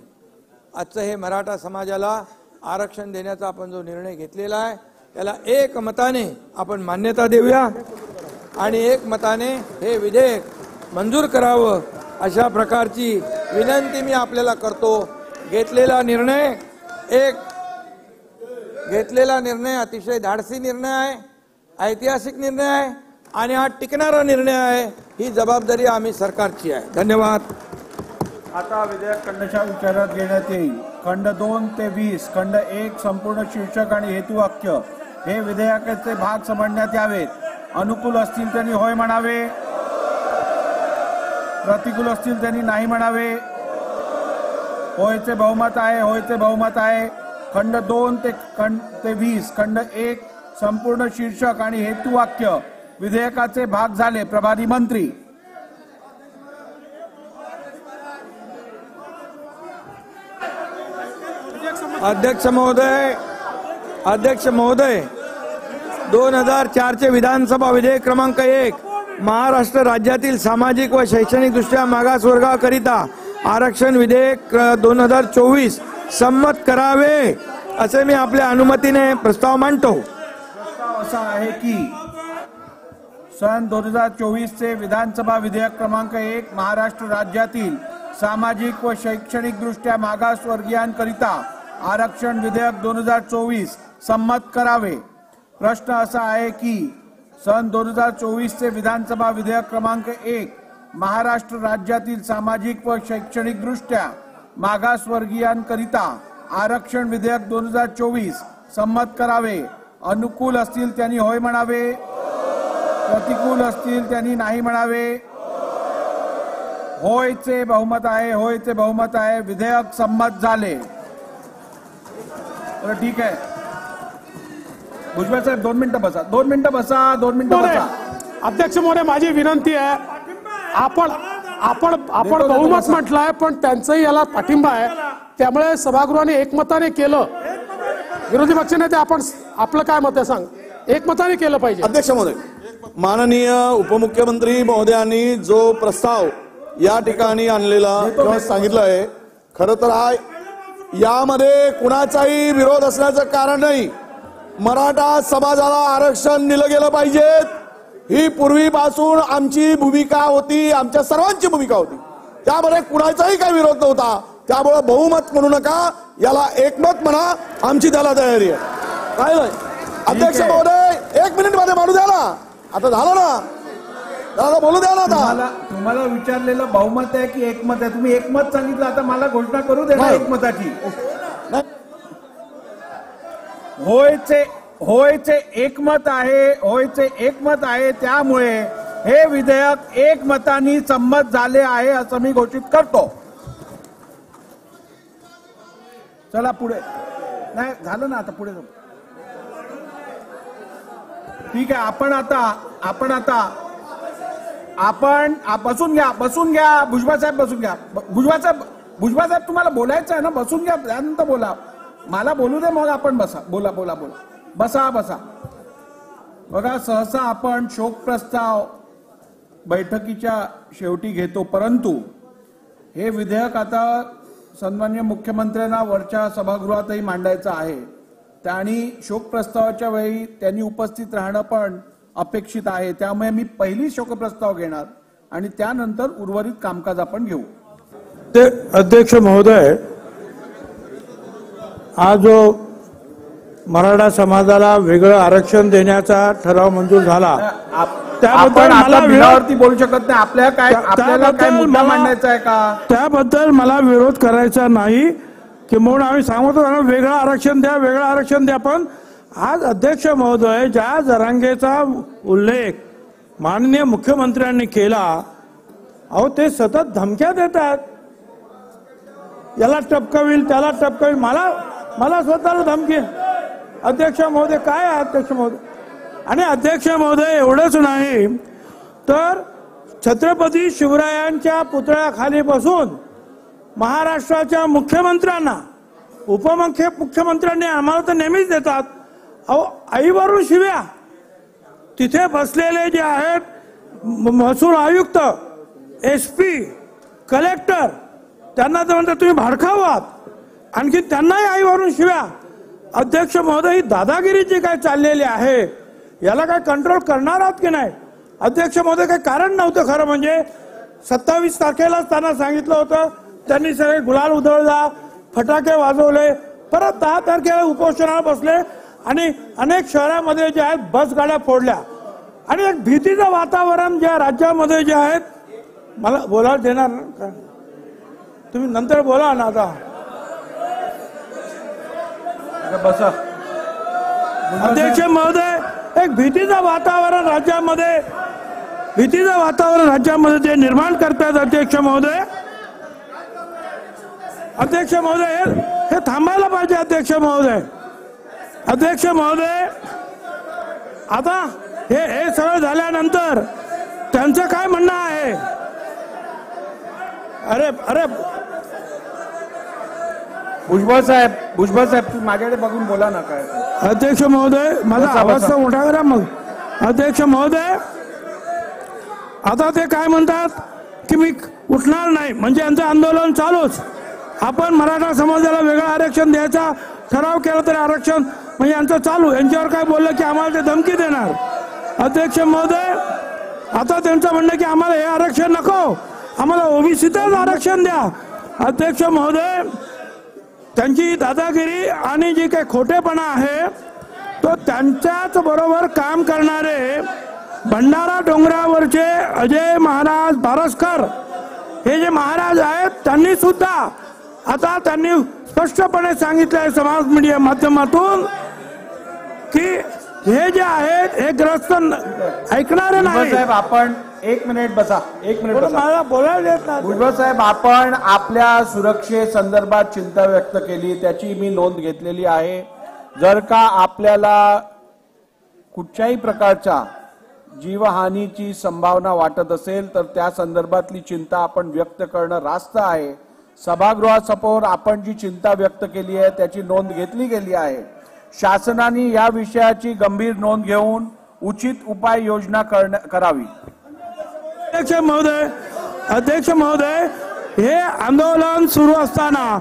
Speaker 1: आजचं हे मराठा समाजाला आरक्षण देण्याचा आपण जो निर्णय घेतलेला आहे त्याला एकमताने आपण मान्यता देऊया आणि एकमताने हे विधेयक मंजूर करावं अशा प्रकारची विनंती मी आपल्याला करतो. घेतलेला निर्णय अतिशय धाडसी निर्णय आहे, ऐतिहासिक निर्णय आहे आणि हा टिकणारा निर्णय आहे. ही जबाबदारी आम्ही सरकारची आहे. धन्यवाद.
Speaker 2: आता विधेयक खंडशः विचारात घेण्यात येईल. खंड 2 ते 20, खंड 1 संपूर्ण शीर्षक आणि हेतुवाक्य हे विधेयकाचे भाग समजण्यात यावेत. अनुकूल असतील त्यांनी होय म्हणावे, प्रतिकूल असतील त्यांनी नाही म्हणावे. होयचे बहुमत आहे. होयचे बहुमत आहे. खंड 2 ते 20 खंड 1 संपूर्ण शीर्षक आणि हेतुवाक्य विधेयकाचे भाग झाले. प्रभारी मंत्री.
Speaker 1: अध्यक्ष महोदय 2004 चे विधानसभा विधेयक क्रमांक 1 महाराष्ट्र राज्यातील सामाजिक व शैक्षणिक दृष्ट्या मागासवर्गाकरिता आरक्षण विधेयक 2024 संमत करावे असे मी आपल्या अनुमतीने प्रस्ताव मांडतो.
Speaker 2: प्रस्ताव असा आहे की सन 2024 चे विधानसभा विधेयक क्रमांक 1 महाराष्ट्र राज्यातील सामाजिक व शैक्षणिक दृष्ट्या मागासवर्गीयांकरिता आरक्षण विधेयक 2024 संमत करावे. प्रश्न असा आहे की सन 2024 चे विधानसभा विधेयक क्रमांक 1 महाराष्ट्र राज्यातील सामाजिक व शैक्षणिक दृष्ट्या मागासवर्गीयांकरिता आरक्षण विधेयक 2024 संमत करावे. अनुकूल असतील त्यांनी होय म्हणावे. प्रतिकूल असतील त्यांनी नाही म्हणावे. होयचे बहुमत आहे. होयचे बहुमत आहे. विधेयक संमत झाले. ठीक आहे. भुजबळ साहेब 2 मिनिटं बसा. 2 मिनिटं बसा. 2 मिनिटं बसा.
Speaker 3: अध्यक्ष महोदय माझी विनंती आहे. आपण बहुमत म्हटलंय पण त्यांचंही याला पाठिंबा आहे. त्यामुळे सभागृहाने एकमताने केलं. विरोधी पक्षनेते आपण आपलं काय मत आहे सांग. एकमताने केलं पाहिजे.
Speaker 4: अध्यक्ष महोदय माननीय उपमुख्यमंत्री महोदयांनी जो प्रस्ताव या ठिकाणी आणलेला किंवा सांगितलं आहे खरं तर हा यामध्ये कुणाचाही विरोध असण्याचं कारण नाही. मराठा समाजाला आरक्षण दिलं गेलं पाहिजे ही पूर्वीपासून आमची भूमिका होती. आमच्या सर्वांची भूमिका होती. त्यामध्ये कुणाचाही काही विरोध नव्हता. त्यामुळे बहुमत म्हणू नका याला एकमत म्हणा. आमची त्याला तयारी आहे. काय नाही अध्यक्ष महोदय 1 मिनिट मध्ये मांडू द्या ना. आता झालं ना. त्याला बोलू द्या ना. आता
Speaker 2: तुम्हाला विचारलेलं बहुमत आहे की एकमत आहे. तुम्ही एकमत सांगितलं. आता मला घोषणा करू दे ना एकमताची. होयचे एकमत आहे. होयचे एकमत आहे. त्यामुळे हे विधेयक एकमताने संमत झाले आहे असं मी घोषित करतो. चला पुढे. नाही झालं ना. आता पुढे जाऊ. ठीक आहे. आपण बसून घ्या. भुजबळ साहेब बसून घ्या. भुजबळ साहेब तुम्हाला बोलायचं आहे ना. बसून घ्या. त्यानंतर बोला. मला बोलू दे मग आपण बसा. बोला. बसा. बघा सहसा आपण शोक प्रस्ताव बैठकीच्या शेवटी घेतो. परंतु हे विधेयक आता सन्माननीय मुख्यमंत्र्यांना वरच्या सभागृहातही मांडायचं आहे. आणि शोक प्रस्तावाच्या वेळी त्यांनी उपस्थित राहणं पण अपेक्षित आहे. त्यामुळे मी पहिली शोकप्रस्ताव घेणार आणि त्यानंतर उर्वरित कामकाज आपण घेऊ.
Speaker 5: अध्यक्ष महोदय आज जो मराठा समाजाला वेगळं आरक्षण देण्याचा ठराव मंजूर झाला
Speaker 2: त्याबद्दल मला विरोधावरती बोलू शकत नाही. आपल्याला काय मुद्दा मांडायचा आहे का.
Speaker 5: त्याबद्दल मला विरोध करायचा नाही की म्हणून आम्ही सांगतो वेगळं आरक्षण द्या. पण आज अध्यक्ष महोदय ज्या जरांगेचा उल्लेख माननीय मुख्यमंत्र्यांनी केला अहो ते सतत धमक्या देतात. याला टपकविल त्याला टपकविल. मला स्वतःला धमकी. अध्यक्ष महोदय काय आहे अध्यक्ष महोदय. आणि अध्यक्ष महोदय एवढंच नाही तर छत्रपती शिवरायांच्या पुतळ्याखाली बसून महाराष्ट्राच्या मुख्यमंत्र्यांना उपमुख्यमंत्र्यांनी आम्हाला तर नेहमीच देतात अहो आईवरून शिव्या. तिथे बसलेले जे आहेत महसूल आयुक्त SP कलेक्टर त्यांना तर म्हणतात तुम्ही भाडखाऊ आहात. आणखी त्यांनाही आईवरून शिव्या. अध्यक्ष महोदय ही दादागिरी जी काय चाललेली आहे याला काय कंट्रोल करणार आहात की नाही. अध्यक्ष महोदय काही कारण नव्हतं खरं म्हणजे 27 तारखेलाच त्यांना सांगितलं होतं. त्यांनी सगळे गुलाल उधळला फटाके वाजवले. परत 10 तारखेला उपोषणाला बसले आणि अनेक शहरामध्ये जे आहेत बस गाड्या फोडल्या आणि एक भीतीचं वातावरण ज्या राज्यामध्ये जे आहेत. मला बोलायला देणार का तुम्ही नंतर बोला ना. आता
Speaker 2: बसा.
Speaker 5: अध्यक्ष महोदय एक भीतीचं वातावरण राज्यामध्ये जे निर्माण करतात अध्यक्ष महोदय. अध्यक्ष महोदय हे थांबायला पाहिजे. अध्यक्ष महोदय, अध्यक्ष महोदय, आता हे सगळं झाल्यानंतर त्यांचं काय म्हणणं आहे? अरे अरे
Speaker 2: भुजबळ साहेब माझ्याकडे बघून बोला ना काय.
Speaker 5: अध्यक्ष महोदय, माझा आवाज तर मोठा करा मग. अध्यक्ष महोदय, आता ते काय म्हणतात की मी उठणार नाही, म्हणजे यांचं आंदोलन चालूच. आपण मराठा समाजाला वेगळं आरक्षण द्यायचा ठराव केला तरी आरक्षण म्हणजे यांचं चालू. यांच्यावर काय बोललं की आम्हाला ते धमकी देणार. अध्यक्ष महोदय, आता त्यांचं म्हणणं की आम्हाला हे आरक्षण नको, आम्हाला ओबीसीतच आरक्षण द्या. अध्यक्ष महोदय, त्यांची दादागिरी आणि जी काही खोटेपणा आहे तो त्यांच्याच बरोबर काम करणारे भंडारा डोंगरावरचे अजय महाराज बारसकर हे जे महाराज आहेत त्यांनी सुद्धा आता त्यांनी स्पष्टपणे सांगितलंय समाज मीडिया माध्यमातून की हे जे आहेत हे ग्रस्त ऐकणारे नाही.
Speaker 2: साहेब आपण एक मिनिट बसा.
Speaker 5: मला बोलायला देत नाही.
Speaker 2: भुजबळ साहेब, आपण आपल्या सुरक्षेसंदर्भात चिंता व्यक्त केली, त्याची मी नोंद घेतलेली आहे. जर का आपल्याला कुठच्याही प्रकारच्या जीवहानीची संभावना वाटत असेल तर त्या संदर्भातली चिंता आपण व्यक्त करणं रास्त आहे. सभागृहासमोर आपण जी चिंता व्यक्त केली आहे त्याची नोंद घेतली गेली आहे. शासनाने या विषयाची गंभीर नोंद घेऊन उचित उपाययोजना करावी.
Speaker 5: अध्यक्ष महोदय, हे आंदोलन सुरू असताना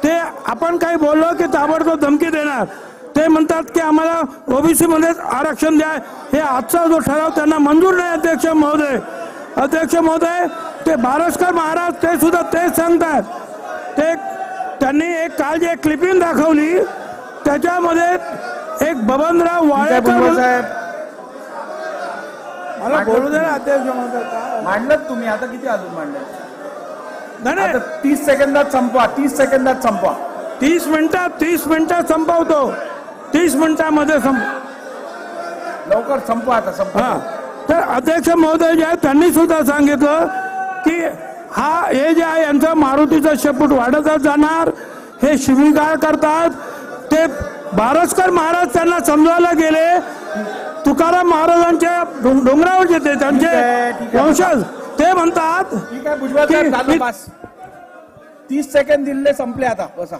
Speaker 5: ते आपण काही बोललो की ताबडतोब धमकी देणार. ते म्हणतात की आम्हाला ओबीसी मध्येच आरक्षण द्या. हे आजचा जो ठराव त्यांना मंजूर नाही. अध्यक्ष महोदय, ते बारसकर महाराज ते सुद्धा तेच सांगतात. त्यांनी एक काल जे क्लिपिंग दाखवली त्याच्यामध्ये एक बबनराव वाळेकर
Speaker 2: साहेब
Speaker 5: मला बोलू दे ना. अध्यक्ष महोदय,
Speaker 2: मांडलं तुम्ही, आता किती अजून मांडलं?
Speaker 5: नाही
Speaker 2: 30 सेकंदात संपवा. 30 सेकंदात संपवा.
Speaker 5: 30 मिनिटात संपवतो. 30 मिनिटांमध्ये
Speaker 2: लवकर संपवा. आता संपवा.
Speaker 5: तर अध्यक्ष महोदय जे आहेत त्यांनी सुद्धा सांगितलं की हे जे आहे यांचं मारुतीचं शेपूट वाढतच जाणार. हे शिवीगाळ करतात. ते बारसकर महाराज त्यांना समजायला गेले. तुकाराम महाराजांच्या डोंगरावर येते त्यांचे वंशज ते म्हणतात
Speaker 2: ठीक आहे. भुजबळ साहेब, 30 सेकंद दिले, संपले. आता बसा.